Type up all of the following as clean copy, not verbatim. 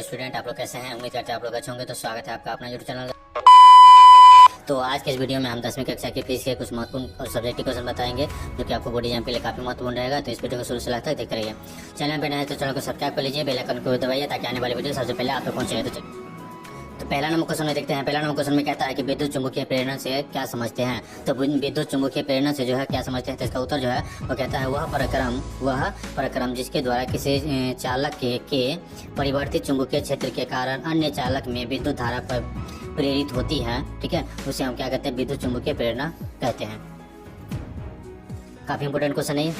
Student, आप लोग कैसे हैं? उम्मीद करते हैं आप लोग अच्छे होंगे। तो स्वागत है आपका अपना यूट्यूब चैनल। तो आज के इस वीडियो में हम 10वीं कक्षा के फिजिक्स के कुछ महत्वपूर्ण और सब्जेक्टिव क्वेश्चन बताएंगे जो कि आपको बोर्ड एग्जाम के लिए काफी महत्वपूर्ण रहेगा। तो इस वीडियो को शुरू से लास्ट तक देखते रहिए। चैनल पर नए हैं तो चैनल को सब्सक्राइब कर लीजिए, बेल आइकन को दबाइए ताकि आने वाली वीडियो सबसे पहले आप तक पहुंचे। तो पहला नंबर क्वेश्चन में देखते हैं। पहला नंबर क्वेश्चन में कहता है कि विद्युत चुंबकीय प्रेरण से क्या समझते हैं। तो विद्युत चुंबकीय प्रेरण से जो है क्या समझते हैं, तो इसका उत्तर जो है वो कहता है वह प्रक्रम जिसके द्वारा किसी चालक के परिवर्तित चुंबकीय क्षेत्र के कारण अन्य चालक में विद्युत धारा पर प्रेरित होती है, ठीक है, उसे हम क्या कहते हैं, विद्युत चुंबकीय प्रेरणा कहते हैं। काफी इंपोर्टेंट क्वेश्चन है ये।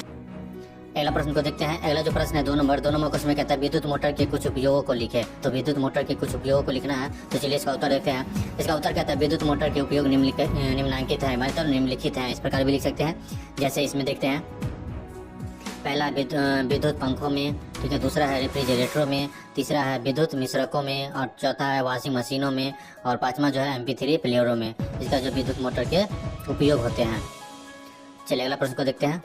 अगला प्रश्न को देखते हैं। अगला जो प्रश्न है 2 नंबर क्वेश्चन में कहता है विद्युत मोटर के कुछ उपयोगों को लिखे। तो विद्युत मोटर के कुछ उपयोगों को लिखना है। तो चलिए इसका उत्तर देखते हैं। इसका उत्तर कहता है विद्युत मोटर के उपयोग निम्नलिखित है, मतलब निम्नलिखित हैं, इस प्रकार भी लिख सकते हैं। जैसे इसमें देखते हैं, पहला विद्युत पंखों में, ठीक है, दूसरा है रेफ्रिजरेटरों में, तीसरा है विद्युत मिश्रकों में, और चौथा है वॉशिंग मशीनों में, और पांचवा जो है MP3 प्लेयरों में, इसका जो विद्युत मोटर के उपयोग होते हैं। चलिए अगला प्रश्न को देखते हैं।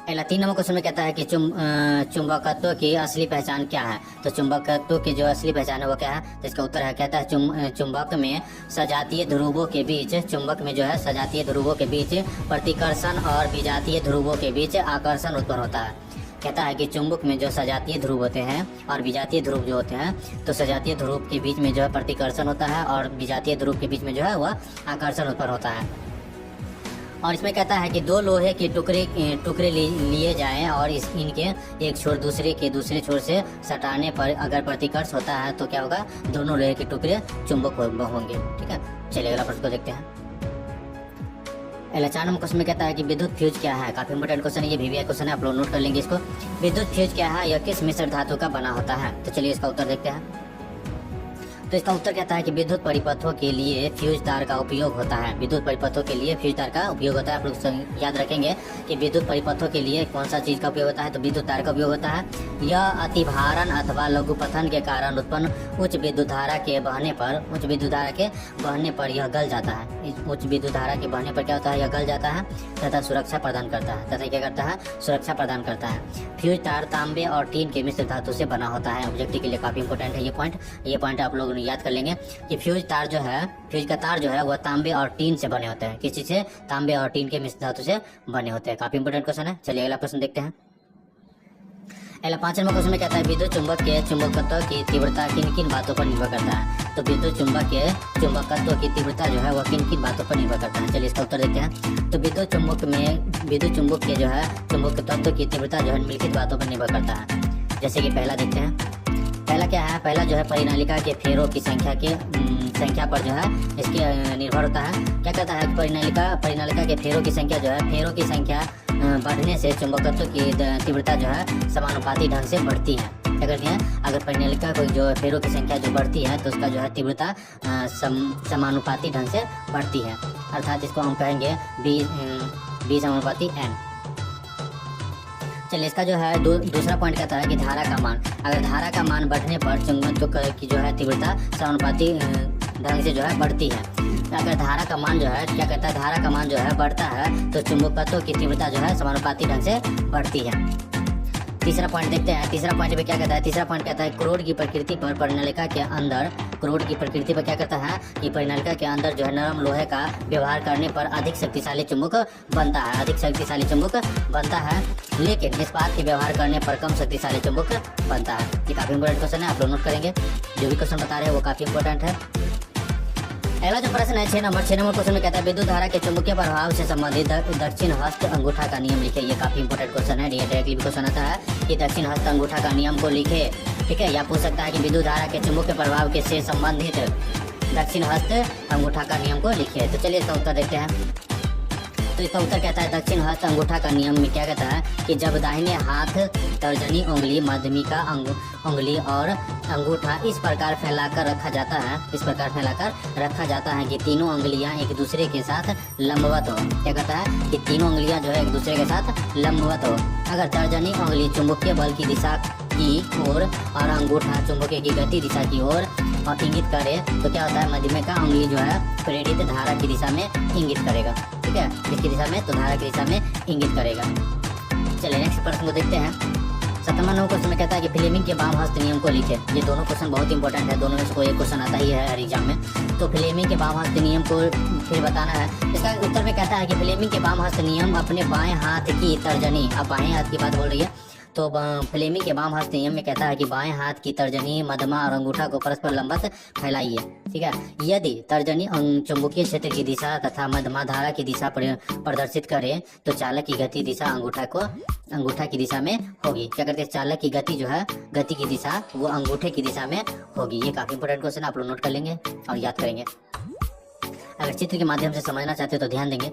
अगला 3 नंबर क्वेश्चन में कहता है कि चुंबकत्व की असली पहचान क्या है। तो चुंबकत्व की जो असली पहचान है वो क्या है, तो इसका उत्तर है कहता है चुंबक में सजातीय ध्रुवों के बीच, चुंबक में जो है सजातीय ध्रुवों के बीच प्रतिकर्षण और विजातीय ध्रुवों के बीच आकर्षण उत्पन्न होता है। कहता है कि चुंबक में जो सजातीय ध्रुव होते हैं और विजातीय ध्रुव जो होते हैं, तो सजातीय ध्रुव के बीच में जो है प्रतिकर्षण होता है और विजातीय ध्रुव के बीच में जो है वह आकर्षण उत्पन्न होता है। और इसमें कहता है कि 2 लोहे के टुकड़े लिए जाएं और इनके एक छोर दूसरे छोर से सटाने पर अगर प्रतिकर्ष होता है तो क्या होगा, दोनों लोहे के टुकड़े चुंबक होंगे, ठीक है। चलिए अगला प्रश्न को देखते हैं। अगला 4 नंबर क्वेश्चन में कहता है कि विद्युत फ्यूज क्या है। काफी इंपोर्टेंट क्वेश्चन है, ये VVI क्वेश्चन है, आप लोग नोट कर लेंगे इसको। विद्युत फ्यूज क्या है, यह किस मिश्र धातु का बना होता है। तो चलिए इसका उत्तर देखते हैं। तो इसका उत्तर कहता है कि विद्युत परिपथों के लिए फ्यूज तार का उपयोग होता है। विद्युत परिपथों के लिए फ्यूज तार का उपयोग होता है। आप लोग याद रखेंगे कि विद्युत परिपथों के लिए कौन सा चीज का उपयोग होता है, तो विद्युत तार का उपयोग होता है। यह अतिभारण अथवा लघुपथन के कारण उत्पन्न उच्च विद्युत धारा के बहने पर यह गल जाता है। उच्च विद्युत धारा के बहने पर क्या होता है, यह गल जाता है तथा सुरक्षा प्रदान करता है। तथा क्या करता है, सुरक्षा प्रदान करता है। फ्यूज तार तांबे और टीन के मिश्र धातु से बना होता है। ऑब्जेक्टिव के लिए काफी इंपोर्टेंट है ये पॉइंट आप लोग याद कर लेंगे कि फ्यूज का तार जो है वह तांबे और टीन से बने होते हैं। किस चीज से, तांबे और टीन के मिश्र धातु से बने होते हैं। काफी इंपोर्टेंट क्वेश्चन है। चलिए अगला प्रश्न देखते हैं। अगला 5 नंबर क्वेश्चन में कहता है विद्युत चुंबक के चुंबकत्व की तीव्रता किन किन बातों पर निर्भर करता है। तो विद्युत चुंबक के चुंबकत्व की तीव्रता जो है वह किन किन बातों पर निर्भर करता है। चलिए इसका उत्तर देखते हैं। तो विद्युत चुंबक के जो है चुंबकत्व की तीव्रता जो है निम्नलिखित बातों पर निर्भर करता है। जैसे कि पहला देखते हैं। पहला क्या है, पहला जो है परिनालिका के फेरों की संख्या पर जो है इसके निर्भर होता है। क्या कहता है, परिनालिका के फेरों की संख्या जो है, फेरों की संख्या बढ़ने से चुंबकत्व की तीव्रता जो है समानुपाती ढंग से बढ़ती है। क्या करती है, अगर परिनालिका को जो फेरों की संख्या जो बढ़ती है तो उसका जो है तीव्रता समानुपाती ढंग से बढ़ती है। अर्थात इसको हम कहेंगे B/N। चलिए इसका जो है दूसरा पॉइंट कहता है कि धारा का मान, अगर धारा का मान बढ़ने पर चुंबकत्व की जो है तीव्रता समानुपाती ढंग से जो है बढ़ती है। अगर धारा का मान जो है, क्या कहता है, धारा का मान जो है बढ़ता है तो चुंबकत्व की तीव्रता जो है समानुपाती ढंग से बढ़ती है। तीसरा पॉइंट देखते हैं। तीसरा पॉइंट में क्या कहता है, तीसरा पॉइंट कहता है क्रोड की प्रकृति पर परिनालिका के अंदर, क्रोड की प्रकृति पर क्या कहता है कि परिनालिका के अंदर जो है नरम लोहे का व्यवहार करने पर अधिक शक्तिशाली चुंबक बनता है, लेकिन इस्पात के व्यवहार करने पर कम शक्तिशाली चुंबक बनता है। ये काफी इंपोर्टेंट क्वेश्चन है, आप लोग नोट करेंगे। जो भी क्वेश्चन बता रहे हैं वो काफी इंपोर्टेंट है। अगला जो प्रश्न है 6 नंबर क्वेश्चन में कहता है विद्युत धारा के चुंबकीय प्रभाव से संबंधित दक्षिण हस्त अंगूठा का नियम लिखे। ये काफी इंपोर्टेंट क्वेश्चन है, डायरेक्टली भी क्वेश्चन आता है कि दक्षिण हस्त अंगूठा का नियम को लिखे, ठीक है। या पूछ सकता है कि विद्युत धारा के चुंबकीय प्रभाव के से संबंधित दक्षिण हस्त अंगूठा का नियम को लिखे। तो चलिए इसका उत्तर देखते हैं। तो इसका उत्तर कहता है दक्षिण हस्त अंगूठा का नियम में क्या कहता है कि जब दाहिने हाथ तर्जनी उंगली, मध्यमिका उंगली और अंगूठा इस प्रकार फैलाकर रखा जाता है कि तीनों उंगलियां एक दूसरे के साथ लंबवत हो। क्या कहता है कि तीनों उंगलियां जो है एक दूसरे के साथ लंबवत हो। अगर तर्जनी उंगली चुंबकीय बल की दिशा की ओर और अंगूठा चुंबकीय की गति दिशा की ओर और इंगित करे तो क्या होता है, मध्यमिका उंगली जो है प्रेरित धारा की दिशा में इंगित करेगा, ठीक है, किसकी दिशा में, तो धारा की दिशा में इंगित करेगा। चलिए नेक्स्ट प्रश्न को देखते हैं। 7वां नंबर क्वेश्चन में कहता है कि फ्लेमिंग के वाम हस्त नियम को लिखे। ये दोनों क्वेश्चन बहुत इंपॉर्टेंट है, दोनों में से कोई एक क्वेश्चन आता ही है हर एग्जाम में। तो फ्लेमिंग के वाम हस्त नियम को फिर बताना है। इसका उत्तर में कहता है कि फ्लेमिंग के वाम हस्त नियम अपने बाएं हाथ की तर्जनी, अब बाएं हाथ की बात बोल रही है, तो फ्लेमिंग के वाम हस्त नियम में कहता है कि बाएं हाथ की तर्जनी, मध्यमा और अंगूठा को परस्पर लंबवत फैलाइए। ठीक है, यदि तर्जनी चुंबकीय क्षेत्र की दिशा तथा मध्यमा धारा की दिशा प्रदर्शित करे तो चालक की गति दिशा अंगूठा की दिशा में होगी। क्या करते हैं, चालक की गति जो है, गति की दिशा वो अंगूठे की दिशा में होगी। ये काफी इंपॉर्टेंट क्वेश्चन, आप लोग नोट कर लेंगे और याद करेंगे। अगर चित्र के माध्यम से समझना चाहते हो तो ध्यान देंगे।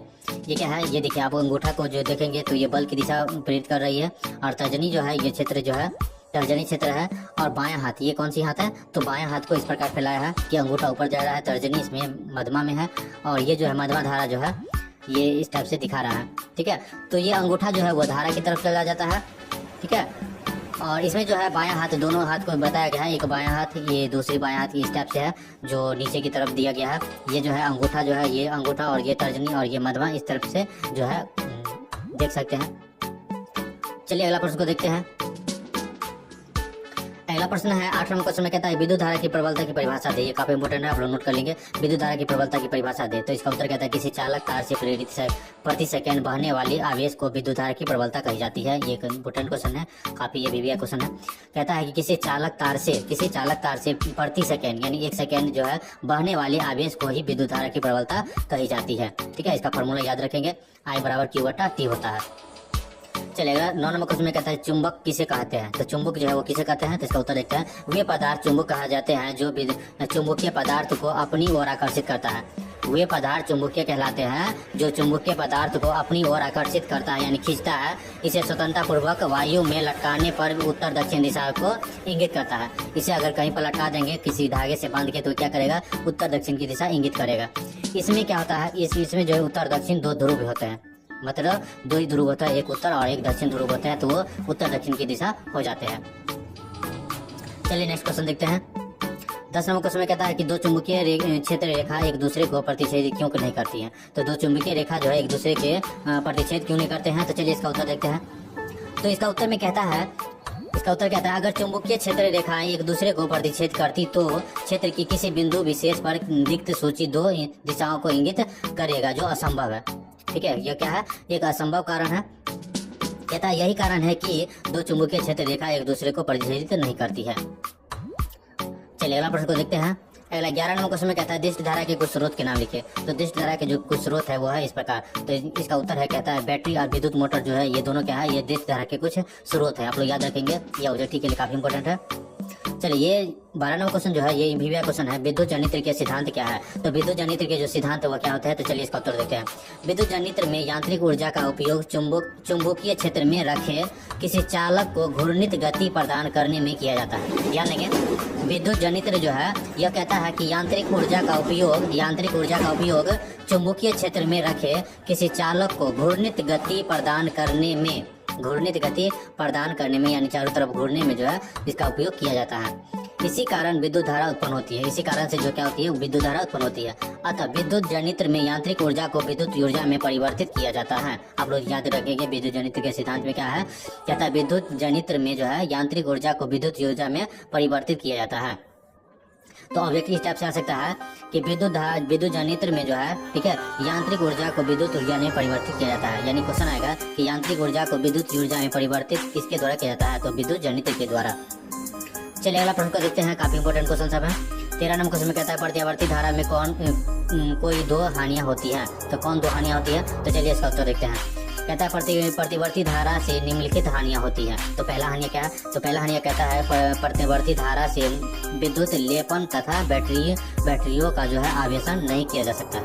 ये क्या है, ये देखिए, आप अंगूठा को जो देखेंगे तो ये बल की दिशा प्रेरित कर रही है, और तर्जनी जो है, ये क्षेत्र जो है तर्जनी क्षेत्र है, और बायां हाथ, ये कौन सी हाथ है, तो बायां हाथ को इस प्रकार फैलाया है कि अंगूठा ऊपर जा रहा है, तर्जनी इसमें मध्यमा में है, और ये जो है मध्यमा धारा जो है ये इस टाइप से दिखा रहा है। ठीक है, तो ये अंगूठा जो है वो धारा की तरफ चला जाता है। ठीक है, और इसमें जो है बायां हाथ, दोनों हाथ को बताया गया है, एक बायां हाथ, ये दूसरी बायां हाथ इस टाइप से है जो नीचे की तरफ दिया गया है। ये जो है अंगूठा जो है, ये अंगूठा और ये तर्जनी और ये मध्यमा इस तरफ से जो है देख सकते हैं। चलिए अगला प्रश्न को देखते हैं। अगला प्रश्न है 8 नंबर क्वेश्चन में कहता है विद्युत धारा की प्रबलता की परिभाषा दे। ये काफी इंपोर्टेंट है, आप लोग नोट कर लेंगे। विद्युत धारा की प्रबलता की परिभाषा दे, तो इसका उत्तर कहता है किसी चालक तार से प्रेरित प्रति सेकंड बहने वाली आवेश को विद्युत धारा की प्रबलता कही जाती है। ये एक इंपोर्टेंट क्वेश्चन है, काफी ये भी क्वेश्चन है। कहता है कि किसी चालक तार से प्रति सेकंड यानी 1 सेकंड जो है बहने वाले आवेश को ही विद्युत धारा की प्रबलता कही जाती है। ठीक है, इसका फॉर्मूला याद रखेंगे, I = Q/T होता है। चलेगा 9 नंबर क्वेश्चन में कहता है चुंबक किसे कहते हैं, तो चुंबक जो है वो किसे कहते हैं, तो इसका उत्तर देखते हैं। वे पदार्थ चुंबक कहा जाते हैं जो चुंबकीय पदार्थ को अपनी ओर आकर्षित करता है। वे पदार्थ चुंबकीय कहलाते हैं जो चुंबकीय पदार्थ को अपनी ओर आकर्षित करता है यानी खींचता है। इसे स्वतंत्रता पूर्वक वायु में लटकाने पर उत्तर दक्षिण दिशा को इंगित करता है। इसे अगर कहीं पर लटका देंगे किसी धागे से बांध के तो क्या करेगा, उत्तर दक्षिण की दिशा इंगित करेगा। इसमें क्या होता है, इसमें जो है उत्तर दक्षिण 2 ध्रुव होते हैं, मतलब 2 ही ध्रुव होता है, एक उत्तर और एक दक्षिण ध्रुव होते हैं, तो वो उत्तर दक्षिण की दिशा हो जाते हैं। चलिए नेक्स्ट क्वेश्चन देखते हैं। 10 नंबर क्वेश्चन में कहता है कि 2 चुंबकीय क्षेत्र रेखा एक दूसरे को प्रतिच्छेद क्यों नहीं करती है, तो 2 चुंबकीय रेखा जो है एक दूसरे के प्रतिच्छेद क्यों नहीं करते हैं, तो चलिए इसका उत्तर देखते हैं। तो इसका उत्तर कहता है अगर चुंबकीय क्षेत्र रेखाएं एक दूसरे को प्रतिच्छेद करती तो क्षेत्र की किसी बिंदु विशेष पर दिक्ट सूची 2 दिशाओं को इंगित करेगा जो असंभव है। ठीक है, यह क्या है, एक असंभव कारण है। कहता है यही कारण है कि 2 चुंबकीय क्षेत्र रेखा एक दूसरे को प्रतिच्छेदित नहीं करती है। चलिए अगला प्रश्न को देखते हैं। अगला 11 नंबर क्वेश्चन में कहता है दिष्ट धारा के कुछ स्रोत के नाम लिखे, तो दिष्ट धारा के जो कुछ स्रोत है वो है इस प्रकार। तो इसका उत्तर है, कहता है बैटरी और विद्युत मोटर जो है ये दोनों क्या है, ये दिष्ट धारा के कुछ स्रोत है। आप लोग याद रखेंगे, ये ऑब्जेक्टिव के लिए काफी इंपॉर्टेंट है। चलिए ये 12 नंबर क्वेश्चन जो है ये भी क्वेश्चन है, विद्युत जनित्र के सिद्धांत क्या है, तो विद्युत जनित्र के जो सिद्धांत है वो क्या होता है, तो चलिए इसका उत्तर देखते हैं। विद्युत जनित्र में यांत्रिक ऊर्जा का उपयोग चुंबकीय क्षेत्र में रखे किसी चालक को घूर्णित गति प्रदान करने में किया जाता है। ध्यान देंगे, विद्युत जनित्र जो है यह कहता है कि यांत्रिक ऊर्जा का उपयोग चुंबकीय क्षेत्र में रखे किसी चालक को घूर्णित गति प्रदान करने में यानी चारों तरफ घूरने में जो है इसका उपयोग किया जाता है। इसी कारण विद्युत धारा उत्पन्न होती है, इसी कारण से जो क्या होती है विद्युत धारा उत्पन्न होती है। अतः विद्युत जनित्र में यांत्रिक ऊर्जा को विद्युत ऊर्जा में परिवर्तित किया जाता है। आप लोग याद रखेंगे विद्युत जनित्र के सिद्धांत में क्या है, कहता है विद्युत जनित्र में जो है यांत्रिक ऊर्जा को विद्युत ऊर्जा में परिवर्तित किया जाता है। तो ऑब्जेक्टिव इस टाइप से आ सकता है कि विद्युत जनित्र में जो है, ठीक है, यांत्रिक ऊर्जा को विद्युत ऊर्जा में परिवर्तित किया जाता है। यानी क्वेश्चन आएगा कि यांत्रिक ऊर्जा को विद्युत ऊर्जा में परिवर्तित किसके द्वारा किया जाता है, तो विद्युत जनित्र के द्वारा। चलिए अगला प्रश्न को देखते हैं, काफी इंपोर्टेंट क्वेश्चन सब है। 13 नंबर क्वेश्चन में कहता है प्रत्यावर्ती धारा में कोई 2 हानियां होती हैं, तो कौन 2 हानियां होती है, तो चलिए इसका उत्तर देखते हैं। कहता है प्रतिवर्ती धारा से निम्नलिखित हानियां होती हैं। तो पहला हानिया क्या है, तो पहला हानिया कहता है प्रतिवर्ती धारा से विद्युत लेपन तथा बैटरियों का जो है आवेशन नहीं किया जा सकता है।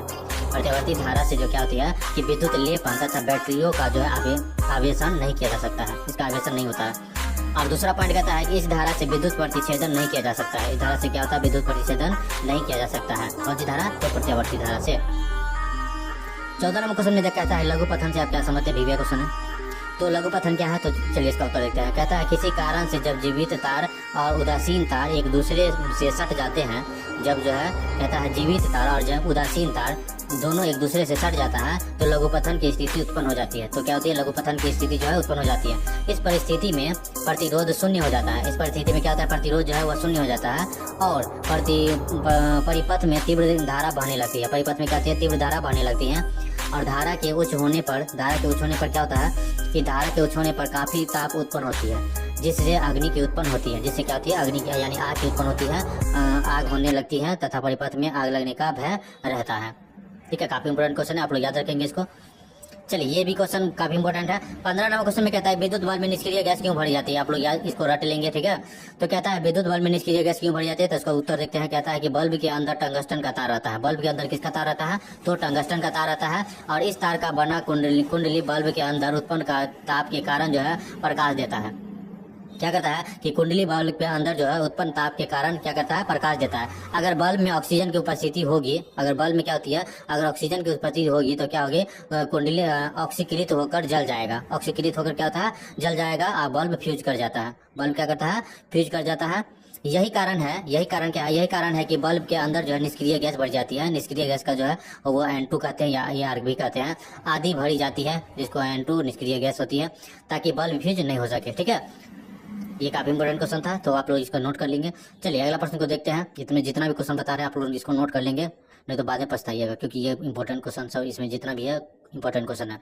प्रतिवर्ती धारा से जो क्या होती है कि विद्युत लेपन तथा बैटरियों का जो है आवेशन नहीं किया जा सकता है, इसका आवेशन नहीं होता है। और दूसरा पॉइंट कहता है कि इस धारा से विद्युत प्रतिच्छेदन नहीं किया जा सकता है। इस धारा से क्या होता है, विद्युत प्रतिच्छेदन नहीं किया जा सकता है। कौन सी धारा, तो प्रत्यावर्ती धारा से। 14 नंबर क्वेश्चन में कहता है लघु पथन से आप क्या समझते हैं, भी क्वेश्चन है। तो लघु पथन क्या है, तो चलिए इसका उत्तर देखते हैं। कहता है किसी कारण से जब जीवित तार और उदासीन तार एक दूसरे से सट जाते हैं, जब जो है कहता है जीवित तार और जब उदासीन तार दोनों एक दूसरे से सट जाता है तो लघुपथन की स्थिति उत्पन्न हो जाती है। तो क्या होती है, लघुपथन की स्थिति जो है उत्पन्न हो जाती है। इस परिस्थिति में प्रतिरोध शून्य हो जाता है। इस परिस्थिति में क्या होता है, प्रतिरोध जो है वह शून्य हो जाता है और परिपथ में तीव्र धारा बहने लगती है। परिपथ में क्या होती है, तीव्र धारा बहने लगती है। और धारा के उच्च होने पर क्या होता है कि धारा के उच्च होने पर काफी ताप उत्पन्न होती है, जिससे अग्नि की उत्पन्न होती है। जिससे क्या होती है, अग्नि की यानी आग की उत्पन्न होती है। आग होने लगती है तथा परिपथ में आग लगने का भय रहता है। ठीक है, काफी इंपोर्टेंट क्वेश्चन है, आप लोग याद रखेंगे इसको। चलिए, ये भी क्वेश्चन काफी इंपोर्टेंट है। 15 नंबर क्वेश्चन में कहता है विद्युत बल्ब में निष्क्रिय गैस क्यों भरी जाती है। आप लोग याद इसको रट लेंगे। ठीक है, तो कहता है विद्युत बल्ब में निष्क्रिय गैस क्यों भरी जाती है, तो इसका उत्तर देखते हैं। कहता है कि बल्ब के अंदर टंगस्टन का तार रहता है। बल्ब के अंदर किसका तार रहता है, तो टंगस्टन का तार रहता है। और इस तार का बना कुंडली बल्ब के अंदर उत्पन्न का ताप के कारण जो है प्रकाश देता है। क्या करता है कि कुंडली बल्ब के अंदर जो है उत्पन्न ताप के कारण क्या करता है, प्रकाश देता है। अगर बल्ब में ऑक्सीजन की उपस्थिति होगी, अगर बल्ब में क्या होती है, अगर ऑक्सीजन की उपस्थिति होगी तो क्या होगी, कुंडली ऑक्सीकृत होकर जल जाएगा। ऑक्सीकृत होकर क्या होता है, जल जाएगा और बल्ब फ्यूज कर जाता है। बल्ब क्या करता है, फ्यूज कर जाता है। यही कारण है कि बल्ब के अंदर जो है निष्क्रिय गैस बढ़ जाती है। निष्क्रिय गैस का जो है वो N2 कहते हैं या AR भी कहते हैं, आदि भरी जाती है, जिसको N2 निष्क्रिय गैस होती है, ताकि बल्ब फ्यूज नहीं हो सके। ठीक है, ये काफी इंपोर्टेंट क्वेश्चन था, तो आप लोग इसको नोट कर लेंगे। चलिए अगला प्रश्न को देखते हैं। इसमें जितना भी क्वेश्चन बता रहे हैं आप लोग इसको नोट कर लेंगे, नहीं तो बाद में पछताइएगा, क्योंकि ये इंपॉर्टेंट क्वेश्चन सब इसमें जितना भी है इंपॉर्टेंट क्वेश्चन है।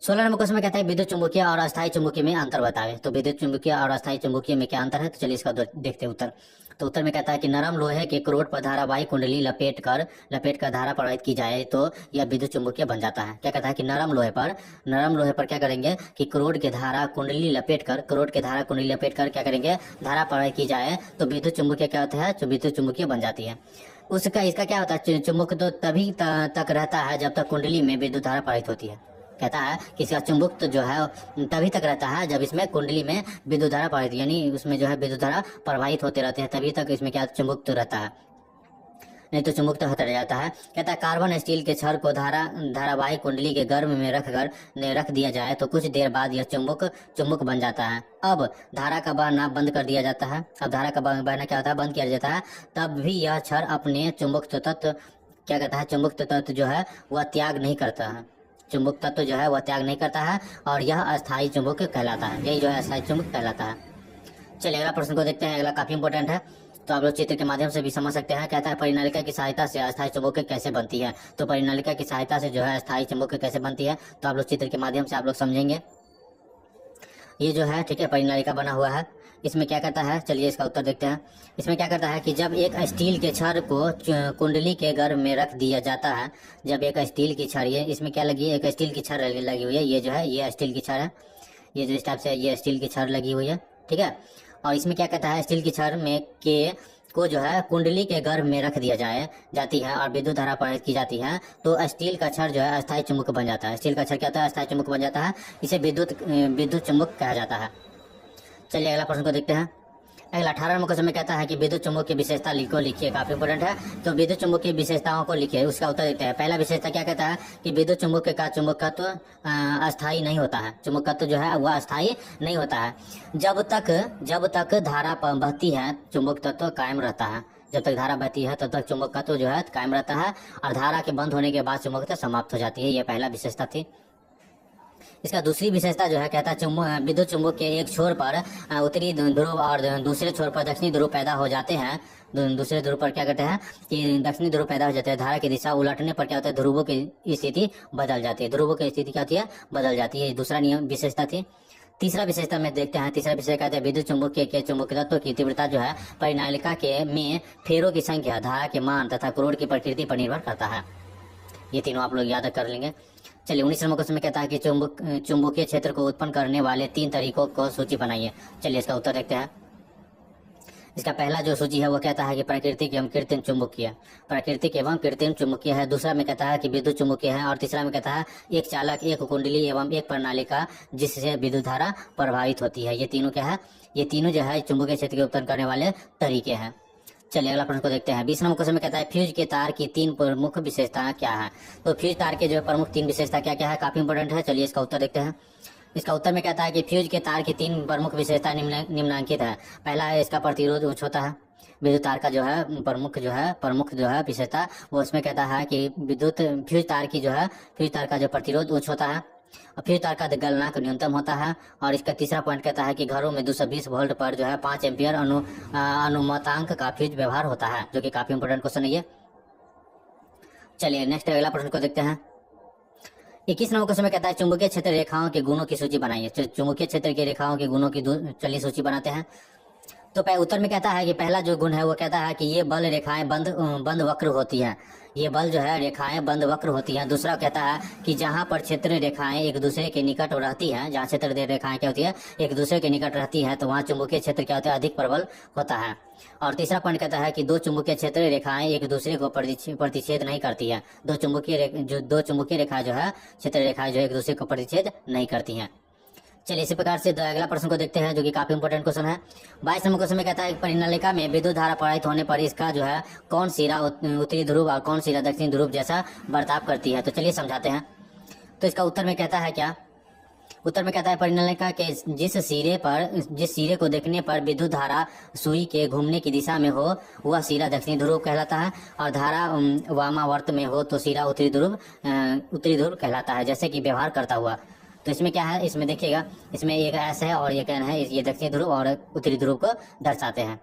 16 नंबर क्वेश्चन में कहता है विद्युत चुंबकीय और अस्थायी चुंबकीय में अंतर बतावे। तो विद्युत चुंबकीय और अस्थायी चुंबकीय में क्या अंतर है, तो चलिए इसका देखते हैं उत्तर। तो उत्तर में कहता है कि नरम लोहे के क्रोड पर धारावाही कुंडली लपेट कर धारा प्रवाहित की जाए तो यह विद्युत चुंबकीय बन जाता है। क्या कहता है कि नरम लोहे पर क्या करेंगे कि क्रोड के धारा कुंडली लपेट कर क्या करेंगे, धारा प्रवाहित की जाए तो विद्युत चुंबकीय क्या होता है, विद्युत चुंबकीय बन जाती है। इसका क्या होता है, चुंबक तो तभी तक रहता है जब तक कुंडली में विद्युत धारा प्रवाहित होती है। कहता है कि इसका चुंबक तो जो है तभी तक रहता है जब इसमें कुंडली में विद्युत धारा प्रवाहित, यानी उसमें जो है विद्युत धारा प्रवाहित होते रहते हैं, तभी तक इसमें क्या चुंबक तो रहता है, नहीं तो चुंबक तो हट जाता है। कहता है कार्बन स्टील के छड़ को धारावाही कुंडली के गर्भ में रख दिया जाए तो कुछ देर बाद यह चुंबक बन जाता है। अब धारा का बहना बंद कर दिया जाता है। अब धारा का बहना क्या होता है, बंद किया जाता है। तब भी यह छड़ अपने चुंबक तत्व क्या कहता है, चुंबक तत्व जो है वह त्याग नहीं करता है। चुंबक तत्व जो है वह त्याग नहीं करता है और यह अस्थायी चुंबक कहलाता है। यही जो है अस्थायी चुंबक कहलाता है। चलिए अगला प्रश्न को देखते हैं। अगला काफी इंपोर्टेंट है, तो आप लोग चित्र के माध्यम से भी समझ सकते हैं। कहता है परिनालिका की सहायता से अस्थायी चुंबक कैसे बनती है। तो परिनालिका की सहायता से जो है अस्थायी चुंबक कैसे बनती है, तो आप लोग चित्र के माध्यम से आप लोग समझेंगे। ये जो है ठीक है, परिनालिका बना हुआ है। इसमें क्या करता है, चलिए इसका उत्तर देखते हैं। इसमें क्या करता है कि जब एक स्टील के छड़ को कुंडली के गर्भ में रख दिया जाता है, जब एक स्टील की छड़, ये इसमें क्या लगी है, एक स्टील की छड़ लगी हुई है। ये जो है ये स्टील की छड़ है, ये जो इस टाइप से ये स्टील की छड़ लगी हुई है। ठीक है, और इसमें क्या कहता है, स्टील की छड़ में को जो है कुंडली के गर्भ में रख दिया जाती है और विद्युत धारा प्रवाहित की जाती है तो स्टील का छड़ जो है अस्थायी चुंबक बन जाता है। स्टील का छड़ क्या होता है, अस्थायी चुंबक बन जाता है। इसे विद्युत चुंबक कहा जाता है। चलिए अगला प्रश्न को देखते हैं। अगला 18 नंबर क्वेश्चन में कहता है कि विद्युत चुंबक की विशेषता लिखिए। काफी इंपोर्टेंट है, तो विद्युत चुंबक की विशेषताओं को लिखिए, उसका उत्तर देते हैं। पहला विशेषता क्या कहता है कि विद्युत चुंबक का चुंबकत्व अस्थायी नहीं होता है। चुंबकत्व जो है वह अस्थायी नहीं होता है। जब तक धारा बहती है चुंबक तत्व कायम रहता है। जब तक धारा बहती है तब तक चुंबकत्व जो है कायम रहता है और धारा के बंद होने के बाद चुंबकत्व समाप्त हो जाती है। यह पहला विशेषता थी। इसका दूसरी विशेषता जो है कहता है विद्युत चुंबक के एक छोर पर उत्तरी ध्रुव और दूसरे छोर पर दक्षिणी ध्रुव पैदा हो जाते हैं। दूसरे ध्रुव पर क्या कहते हैं कि दक्षिणी ध्रुव पैदा हो जाते हैं। धारा की दिशा उलटने पर क्या होता है, ध्रुवों की स्थिति बदल जाती है। ध्रुवों की स्थिति क्या होती है, बदल जाती है। दूसरा नियम विशेषता थी। तीसरा विशेषता में देखते हैं। तीसरा विशेषता कहते हैं विद्युत चुंबक के चुंबकत्व की तीव्रता जो है परिनालिका में फेरों की संख्या, धारा के मान तथा क्रोड की प्रकृति पर निर्भर करता है। ये तीनों आप लोग याद कर लेंगे। चलिए 19 नंबर क्वेश्चन में कहता है कि चुंबकीय क्षेत्र को उत्पन्न करने वाले 3 तरीकों को सूची बनाइए। चलिए इसका उत्तर देखते हैं। इसका पहला जो सूची है वो कहता है कि प्राकृतिक एवं कृत्रिम चुंबकीय है। दूसरा में कहता है कि विद्युत चुंबकीय है और तीसरा में कहता है एक चालक, एक कुंडली एवं एक प्रणालिका जिससे विद्युत धारा प्रभावित होती है। ये तीनों क्या है, ये तीनों जो है चुंबकीय क्षेत्र के उत्पन्न करने वाले तरीके हैं। चलिए अगला प्रश्न को देखते हैं। 20 नंबर क्वेश्चन में कहता है फ्यूज के तार की 3 प्रमुख विशेषताएं क्या है। तो फ्यूज तार के जो प्रमुख 3 विशेषता क्या क्या है, काफी इंपोर्टेंट है। चलिए इसका उत्तर देखते हैं। इसका उत्तर में कहता है कि फ्यूज के तार की 3 प्रमुख विशेषता निम्नलिखित है। पहला है इसका प्रतिरोध उच्च होता है। विद्युत तार का जो है प्रमुख जो है विशेषता, वो उसमें कहता है कि विद्युत फ्यूज तार की जो है फ्यूज तार का जो प्रतिरोध उच्च होता है और फ्यूज तार का गलनांक न्यूनतम होता है। और इसका तीसरा पॉइंट कहता है कि घरों में 220 वोल्ट पर जो है 5 एम्पियर अनुमतांक का फ्यूज व्यवहार होता है, जो कि काफी इंपोर्टेंट क्वेश्चन है ये। चलिए नेक्स्ट अगला प्रश्न को देखते हैं। 21 नंबर क्वेश्चन में कहता है चुंबकीय क्षेत्र रेखाओं के गुणों की सूची बनाइए। चुंबकीय क्षेत्र की रेखाओं के गुणों की चलिए सूची बनाते हैं। तो उत्तर में कहता है कि पहला जो गुण है वो कहता है कि ये बल रेखाएं बंद वक्र होती हैं। ये बल जो है रेखाएं बंद वक्र होती हैं। दूसरा कहता है कि जहां पर क्षेत्र रेखाएं एक दूसरे के निकट रहती हैं, जहां क्षेत्र रेखाएं क्या होती है एक दूसरे के निकट रहती है, तो वहां चुंबकीय क्षेत्र क्या होता है अधिक प्रबल होता है। और तीसरा पॉइंट कहता है कि दो चुंबकीय क्षेत्र रेखाएं एक दूसरे को प्रतिच्छेद नहीं करती है। दो चुंबकीय रेखाएं जो है क्षेत्र रेखाएं जो एक दूसरे को प्रतिच्छेद नहीं करती हैं। चलिए इसी प्रकार से अगला प्रश्न को देखते हैं, जो कि काफी इंपोर्टेंट क्वेश्चन है। 22 नंबर क्वेश्चन में कहता है परिनालिका में विद्युत धारा प्रवाहित होने पर इसका जो है कौन सिरा उत्तरी ध्रुव और कौन सिरा दक्षिणी ध्रुव जैसा बर्ताव करती है। तो चलिए समझाते हैं। तो इसका उत्तर में कहता है क्या, उत्तर में कहता है परिनालिका के जिस सिरे को देखने पर विद्युत धारा सुई के घूमने की दिशा में हो वह सिरा दक्षिणी ध्रुव कहलाता है, और धारा वामावर्त में हो तो सिरा उत्तरी ध्रुव कहलाता है, जैसे कि व्यवहार करता हुआ। तो इसमें क्या है, इसमें देखिएगा, इसमें एक ऐसा है और एक है, ये दक्षिणी ध्रुव और उत्तरी ध्रुव को दर्शाते हैं।